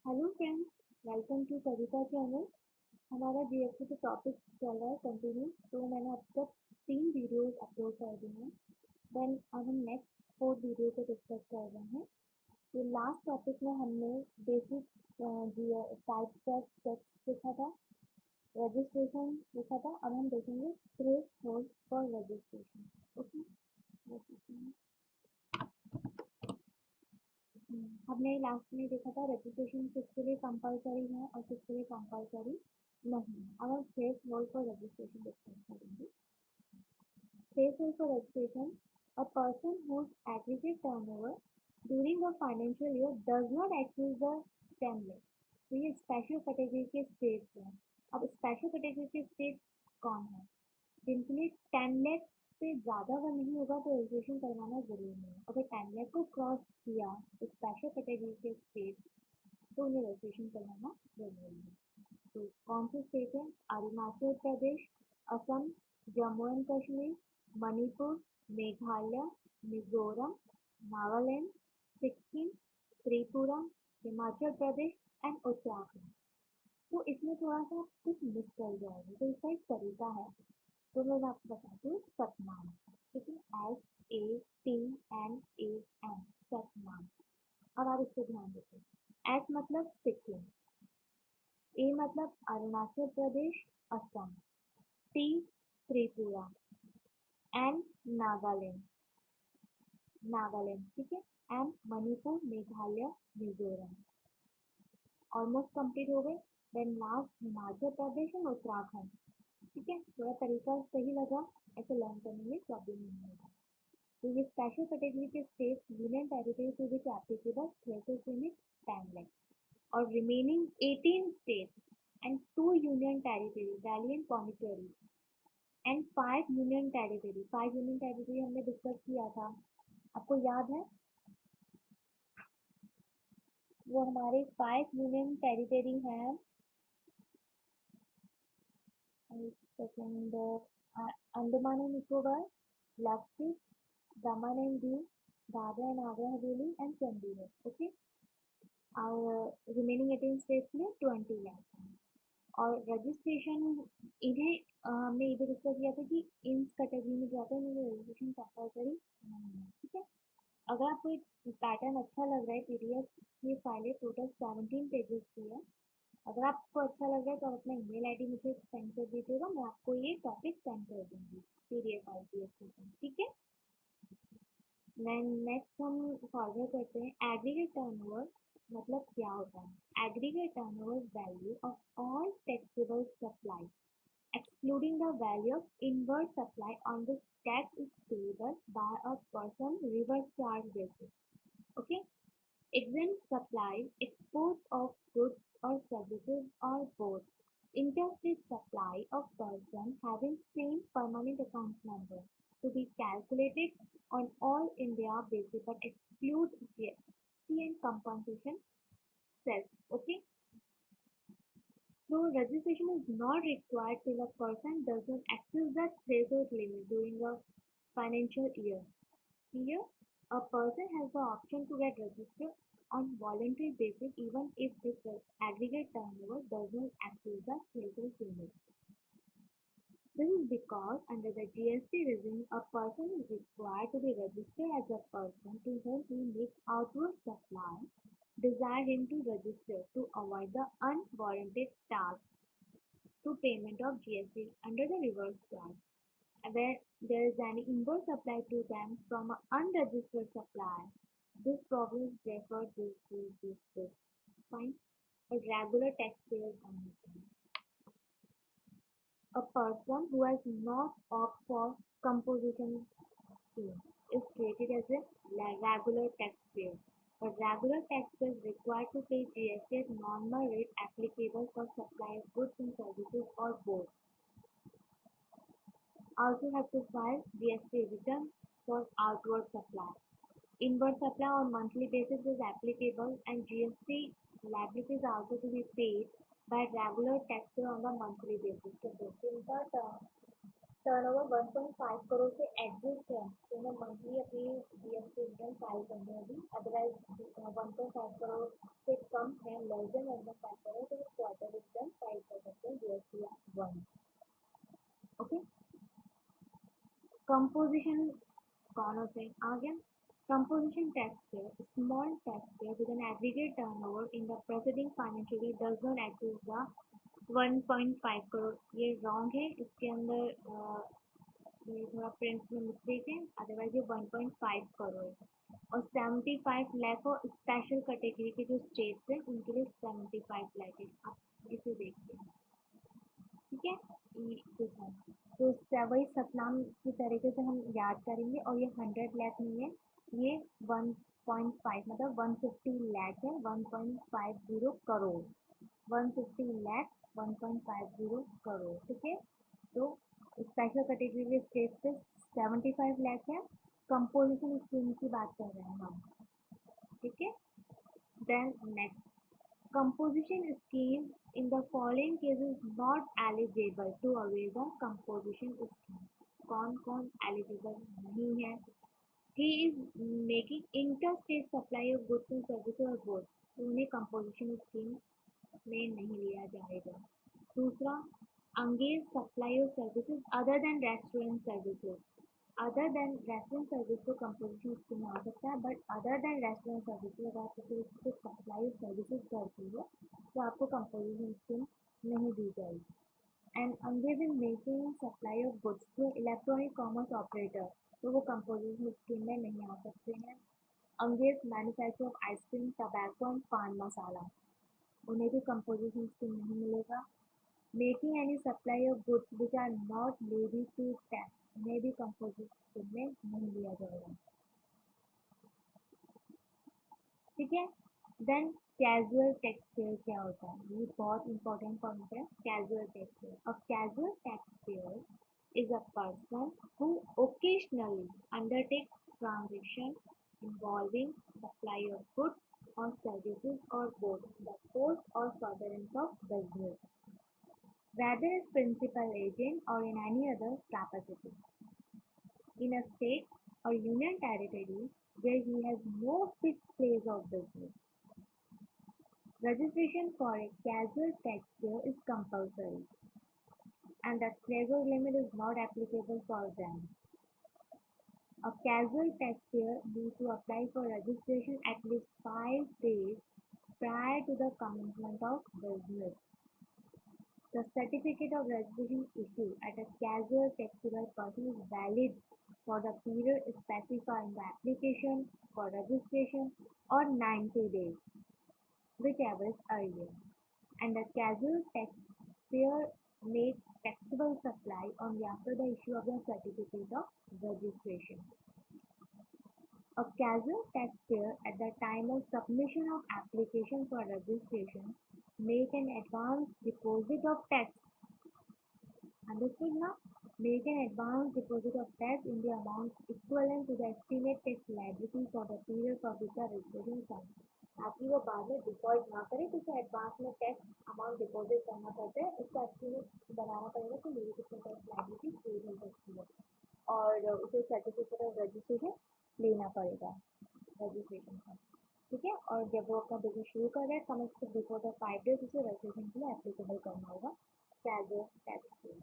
Hello friends, welcome to Kavita channel. हमारा GST पे topic चल रहा है कंटिन्यू। तो मैंने अब तक 3 वीडियोस अपलोड कर दिए हैं। देन अब हम नेक्स्ट 4 वीडियो को डिस्कस कर रहे हैं। तो लास्ट टॉपिक में हमने बेसिक टाइप्स ऑफ टेक्स्ट देखा था, रजिस्ट्रेशन देखा था। अब हम देखेंगे threshold for registration. Okay, हमने लास्ट में देखा था रजिस्ट्रेशन किसके लिए कंपलसरी है और किसके लिए कंपलसरी नहीं है। अब हम threshold for registration discuss करेंगे। Threshold for registration: a person whose aggregate turnover during a financial year does not exceed the 10 lakh। तो ये स्पेशल कैटेगरी के स्टेट्स हैं। अब स्पेशल कैटेगरी के स्टेट्स कौन है? जिनके लिए 10 लाख से ज़्यादा अगर नहीं होगा तो रजिस्ट्रेशन करवाना ज़रूरी नहीं है। अगर 10 लाख को क्रॉस किया स्पेशल कैटेगरी के स्टेट तो उन्हें रजिस्ट्रेशन करवाना ज़रूरी है। तो कौन से स्टेट है? Arunachal Pradesh, Assam, Jammu and Kashmir, Manipur, Meghalaya, Mizoram, Nagaland, Sikkim, Tripura, Himachal Pradesh and Uttarakhand. तो इसमें थोड़ा सा कुछ मिस कर जाएगा, तो इसका एक तरीका है। तो मैं आपको बताती हूँ सतनाम। ठीक है, SATNAM, सतनाम। अब आप इस पर ध्यान देते। एस मतलब सिक्किम, ए मतलब अरुणाचल प्रदेश, असम, टी त्रिपुरा, एंड नागालैंड, ठीक है, and Manipur, Meghalaya, Mizoram. Almost complete हो गए। Then last Himachal Pradesh and Uttarakhand. ठीक है, थोड़ा तरीका सही लगा, ऐसे लर्न करने में प्रॉब्लम नहीं होगा। तो ये स्पेशल कैटेगरी के states union territory to which applicable threshold limit 10 lakh, और remaining 18 states and 2 union territory, Delhi and Pondicherry, and 5 union territory हमने डिस्कस किया था, आपको याद है? वो हमारे 5 union territory हैं। एक second. Andaman and Nicobar, Lakshadweep, Daman and Diu, Dadra and Nagar Haveli and Chandigarh. Okay, और रिमेनिंग 18 स्टेट्स में 20 लाख। और रजिस्ट्रेशन इन्हें हमने ये भी डिस्कस किया था कि इन कैटेगरी में जो आते हैं उन्हें रजिस्ट्रेशन कंपलसरी नहीं है। ठीक है, अगर आपको एक पैटर्न अच्छा लग रहा है, पीडीएफ की फाइलें टोटल 17 पेजेस की है। अगर आपको अच्छा लग रहा है तो आप अपना ईमेल आईडी मुझे सेंड कर दीजिएगा, मैं आपको ये टॉपिक सेंड कर दूंगी पीडीएफ फाइल। ठीक है, नेक्स्ट हम फॉरवर्ड करते हैं। एग्रीगेट टर्नओवर मतलब क्या होता है? Aggregate turnover value of all taxable supply excluding the value of inward supply on which tax is payable by a person reverse charge basis. Okay, exempt supplies, export of goods or services or both. Interstate supply of person having same permanent account number to be calculated on all India basis but exclude GST and compensation cess. Okay, so registration is not required till a person does not exceed the threshold limit during a financial year. Here, a person has the option to get registered on voluntary basis even if his aggregate turnover does not exceed the threshold limit. This is because under the GST regime, a person is required to be registered as a person to whom he makes outward supply. Desire him to register to avoid the unwarranted tax to payment of GST under the reverse charge. Where there is any inward supply to them from an unregistered supplier, this problem is therefore this. Fine. A regular taxpayer only. A person who has not opted for composition scheme is treated as a regular taxpayer. A regular taxpayer is required to pay GST at normal rate applicable for supply of goods and services or both. Also have to file GST return for outward supply. Inward supply on monthly basis is applicable and GST liability is also to be paid by regular taxpayer on the monthly basis. So this is the term. Turnover 1.5 crore से exist है तो उन्हें monthly अपनी GST return file करनी होगी। Otherwise 1.5 crore से कम है, less than 1.5 crore, तो वो क्वार्टर रिटर्न फाइल कर सकते हैं जीएसटी वन। ओके, कंपोजिशन कौन होते हैं आ गया। Composition tax payer, small tax payer with an aggregate turnover in the presiding financial year does not exceed the 1.5 crore. ये रॉन्ग है, इसके अंदर ये थोड़ा प्रिंट में मिस्टेक है, अदरवाइज ये 1.5 करोड़ है। और 75 लाख और स्पेशल कैटेगरी के जो स्टेट्स हैं उनके लिए 75 लाख है। आप इसे देखिए, ठीक है, दिस वन। तो वही सतनाम की तरीके से हम याद करेंगे। और ये 100 लाख नहीं है, ये 1.5 मतलब 150 लाख है, 1.50 करोड़, 150 लाख 1.50 करोड़, ठीक है। तो स्पेशल कैटेगरी के स्टेट पे 75 लाख है। कंपोजिशन स्कीम की बात कर रहे हैं हम, ठीक है। Then next, composition scheme in the following cases not eligible to avail the composition scheme। कौन कौन eligible नहीं है? He is making interstate supply of goods and services or both, तो उन्हें composition scheme में नहीं लिया जाएगा। दूसरा, engage supply of services other than restaurant services। Other than restaurant service को कंपोजिशन स्कीम में आ सकता है, but other than restaurant service अगर आप किसी को सप्लाई सर्विसेज करती हो तो आपको कंपोजिशन स्कीम नहीं दी जाएगी। And engaged in making supply of goods to electronic commerce operator, तो वो कंपोजिशन स्कीम में नहीं आ सकते हैं। Engaged manufacture of ice cream, tobacco and pan masala, उन्हें भी कंपोजिशन स्कीम नहीं मिलेगा। Making any supply of goods which are not levy to tax, उन्हें भी कंपोजिशन स्कीम में नहीं लिया जाएगा, ठीक है। देन कैजुअल टैक्स पेयर क्या होता है, ये बहुत इंपॉर्टेंट पॉइंट है। Casual tax payer, a casual tax payer is a person who occasionally undertakes transaction involving supply of goods or services or both the course or furtherance of business, whether as principal agent or in any other capacity, in a state or union territory where he has no fixed place of business. Registration for a casual taxpayer is compulsory, and the threshold limit is not applicable for them. A casual taxpayer needs to apply for registration at least 5 days prior to the commencement of business. The certificate of registration issued at a casual taxable person is valid for the period specified in the application for registration or 90 days, whichever is earlier, and the casual taxpayer makes taxable supply only after the issue of the certificate of registration. A casual taxpayer at the time of submission of application for registration make an advance deposit of tax. Understood now? Make an advance deposit of tax in the amount equivalent to the estimate tax liability for the period for which the registration is signed. ताकि वो बाद में default ना करे, तो उसे advance में tax amount deposit करना पड़ता है, उसका एस्टिमेट बनाना पड़ेगा कि मेरी कितनी टैक्स लाइबिलिटी पेड हो सकती है, और उसे सर्टिफिकेट ऑफ रजिस्ट्रेशन लेना पड़ेगा रजिस्ट्रेशन का, ठीक है। और जब वो अपना बिजनेस शुरू कर रहा है कम से कम बिफोर द 5 डेज उसे रजिस्ट्रेशन के लिए एप्लीकेबल करना होगा कैजुअल टैक्स पे।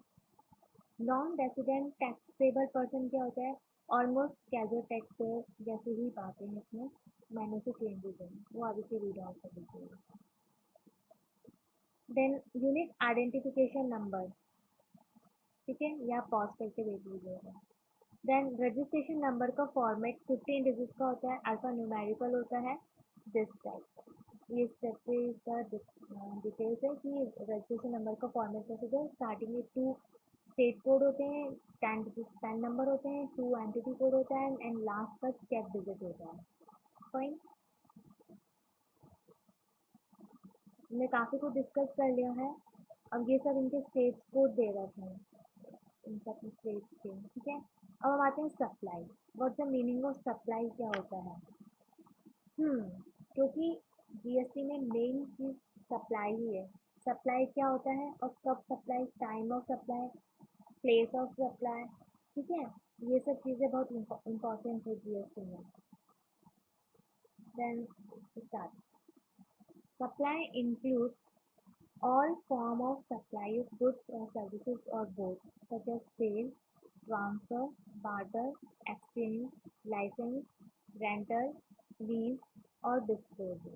नॉन रेसिडेंट टैक्सेबल पर्सन क्या होता है, ऑलमोस्ट कैजुअल टैक्स पेयर जैसे ही बातें हैं इसमें, मैंने से चेंजेस हैं वो अभी से रीड आउट कर दीजिएगा। देन यूनिक आइडेंटिफिकेशन नंबर, ठीक है, या पॉज करके देख लीजिएगा। देन रजिस्ट्रेशन नंबर का फॉर्मेट 15 डिजिट का होता है, अल्फा न्यूमेरिकल होता है, दिस टाइप। ये स्टेप पे इसका डिटेल्स है कि रजिस्ट्रेशन नंबर का फॉर्मेट कैसे होता है। स्टार्टिंग में 2 स्टेट कोड होते हैं, 10 डिजिट पैन नंबर होते हैं, 2 एंटिटी कोड होता है, एंड लास्ट का चेक डिजिट होता है। फाइन, हमने काफ़ी कुछ डिस्कस कर लिया है। अब ये सब इनके स्टेट्स कोड दे रखे हैं, इन सब स्टेट्स के, ठीक है। अब हम आते हैं supply. What's the meaning of supply, क्या होता है? क्योंकि जीएसटी में मेन चीज़ सप्लाई ही है। सप्लाई क्या होता है और कब supply, time of supply, place of supply, ठीक है। ये सब चीज़ें बहुत इम्पोर्टेंट है जीएसटी में। Then start. Supply includes all form of supply of goods or services or both, such as sale, transfer, barter, exchange, license, rental, lease, or disposal,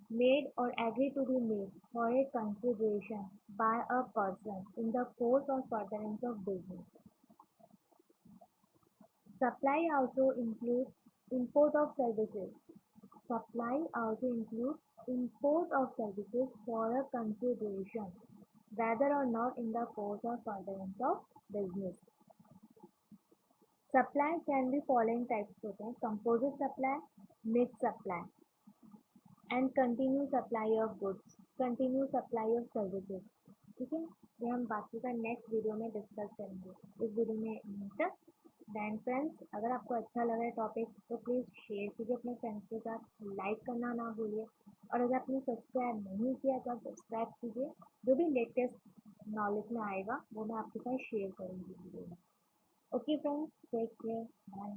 made or agree to be made for a consideration by a person in the course or furtherance of business. Supply also includes import of services. Supply also includes import of services for a consideration, whether or not in the course or furtherance of business. Supply can be following types होते हैं: composite supply, mixed supply, and continuous supply of goods, continuous supply of services. ठीक है, ये हम बाकी का next video में discuss करेंगे। इस वीडियो में यहीं तक। देन फ्रेंड्स, अगर आपको अच्छा लगा है टॉपिक तो प्लीज़ शेयर कीजिए अपने फ्रेंड्स के साथ, लाइक करना ना भूलिए, और अगर आपने सब्सक्राइब नहीं किया तो आप सब्सक्राइब कीजिए। जो भी लेटेस्ट नॉलेज में आएगा वो मैं आपके साथ शेयर करूँगी वीडियो में। Okay friends, take care, bye.